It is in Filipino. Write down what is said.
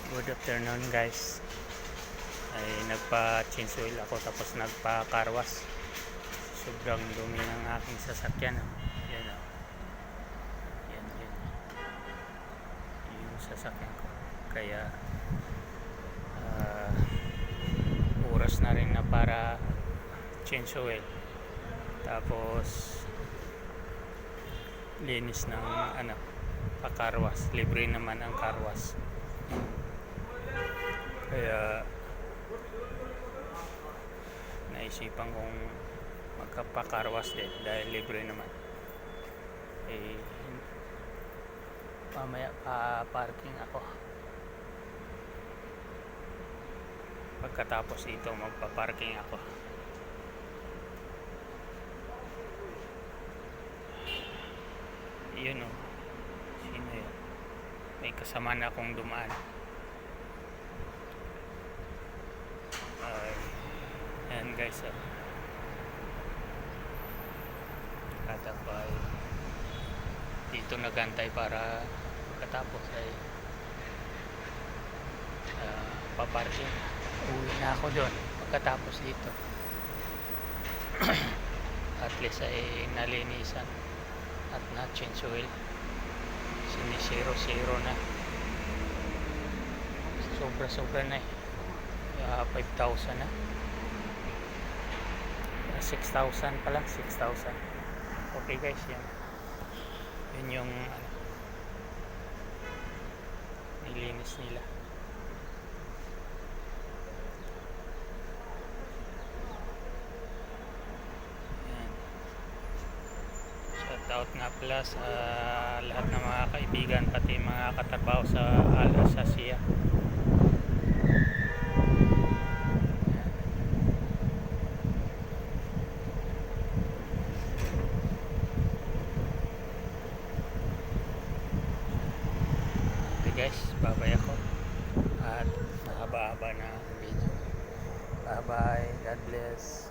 Good afternoon guys. Ay nagpa-change oil ako tapos nagpa-carwash. Sobrang dumi ng aking sasakyan. Yan oh. Yan. Yung sasakyan ko. Kaya oras na rin na para change oil. Tapos linis ng pa-carwash. Libre naman ang carwash. Kaya naisipan kong magkapakarwas din dahil libre naman. Mamaya pa-parking ako. Pagkatapos ito magpa-parking ako. Yun o. Sino yun? May kasama na akong dumaan. Ayan guys, katapay dito nagantay para pagkatapos ay paparking. Uwi na ako doon pagkatapos dito. At least ay nalinisan at na change oil. Sinisiro na, sobra na 5,000 na, 6,000 pala, 6,000. Okay guys, yun yung nilinis nila. Yan. Shout out nga pala sa lahat ng mga kaibigan pati mga katrabaho sa Al-Asasiyah. Guys, babay ako at mahaba-haba na ang video. Bye bye, God bless.